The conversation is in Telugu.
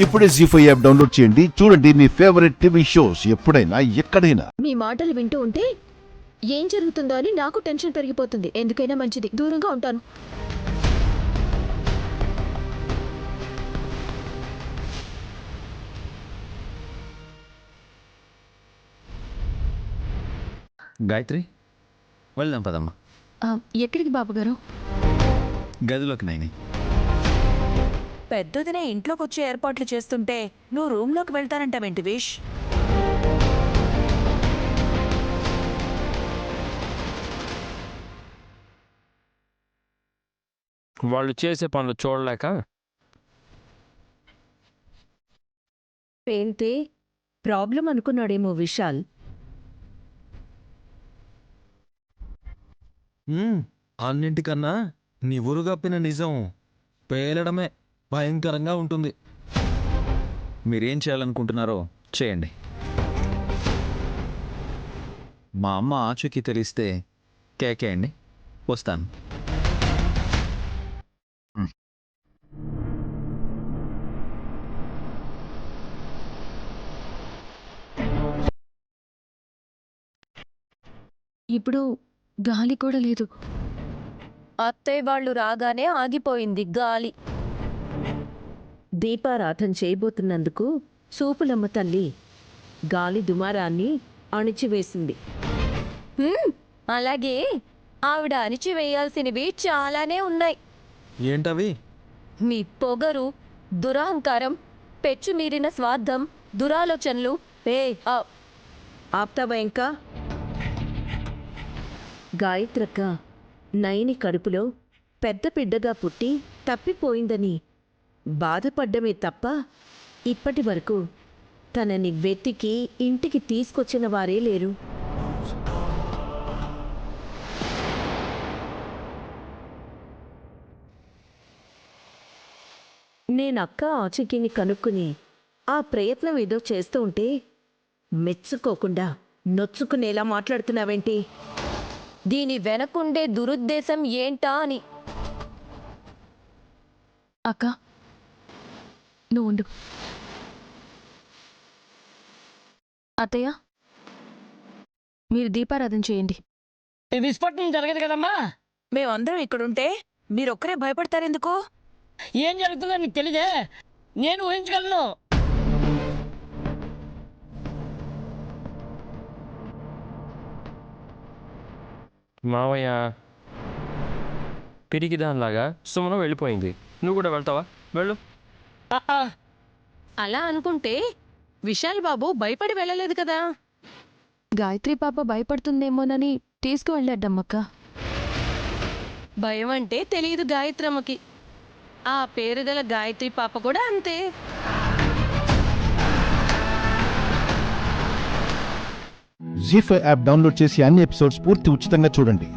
ఇప్పుడే జీ5 యాప్ డౌన్లోడ్ చేయండి. చూడండి మీ ఫేవరెట్ టీవీ షోస్ ఎప్పుడైనా ఎక్కడైనా. మీ మాటలు వింటూ ఉంటే ఏం జరుగుతుందో అని నాకు టెన్షన్ పెరిగిపోతుంది. ఎందుకైనా మంచిది, దూరంగా ఉంటాను. గాయత్రి, వెళ్దాం పదమ్మా. ఎక్కడికి బాబుగారు? గదిలోకి నైని. పెద్దదినే ఇంట్లోకి వచ్చే ఏర్పాట్లు చేస్తుంటే నువ్వు రూమ్లోకి వెళ్తానంటావేంటి విష్? వాళ్ళు చేసే పనులు చూడలేక. ఏంటి ప్రాబ్లం అనుకున్నాడేమో విశాల్. అన్నింటికన్నా నీ ఊరుగప్పిన నిజం పేలడమే భయంకరంగా ఉంటుంది. మీరేం చేయాలనుకుంటున్నారో చేయండి. మా అమ్మ ఆచూకీ తెలిస్తే కేకేయండి, వస్తాను. ఇప్పుడు గాలి కూడా లేదు. అత్తయ్య వాళ్ళు రాగానే ఆగిపోయింది గాలి. దీపారాధన చేయబోతున్నందుకు సూపులమ్మ తల్లి గాలి దుమారాన్ని అణిచివేసింది. అలాగే ఆవిడ అణిచివేయాల్సినవి చాలానే ఉన్నాయి. ఏంటవి? మీ పొగరు, దురహంకారం, పెచ్చుమీరిన స్వార్థం, దురాలోచనలు. ఆప్తావా ఇంకా? గాయత్రక్క నైని కడుపులో పెద్ద బిడ్డగా పుట్టి తప్పిపోయిందని బాధపడ్డమే తప్ప ఇప్పటి వరకు తనని వెతికి ఇంటికి తీసుకొచ్చిన వారే లేరు. నేనక్క ఆచూకీని కనుక్కుని ఆ ప్రయత్నం ఏదో చేస్తూ ఉంటే మెచ్చుకోకుండా నొచ్చుకునేలా మాట్లాడుతున్నావేంటి? దీని వెనకుండే దురుద్దేశం ఏంటా అని. అక్క, నువ్వు ఉండు. అత్తయ్య, మీరు దీపారాధన చేయండి. విస్ఫోటనం జరగదు కదమ్మా. మేమందరం ఇక్కడుంటే మీరొక్కరే భయపడతారెందుకు? ఏం జరుగుతుందో నీకు తెలియదే, నేను ఊహించగలను. మావయ్య పిరికి దానిలాగా సుమన వెళ్ళిపోయింది. నువ్వు కూడా వెళ్తావా? వెళ్ళు. అలా అనుకుంటే విశాల్ బాబు భయపడి వెళ్ళలేదు కదా. గాయత్రి పాప భయపడుతుందేమోనని తీసుకువెళ్ళాడమ్మక్క. భయం అంటే తెలియదు గాయత్రమ్మకి. ఆ పేరుగల గాయత్రి పాప కూడా అంతే. జీ5 యాప్ డౌన్లోడ్ చేసి అన్ని ఎపిసోడ్స్ పూర్తి ఉచితంగా చూడండి.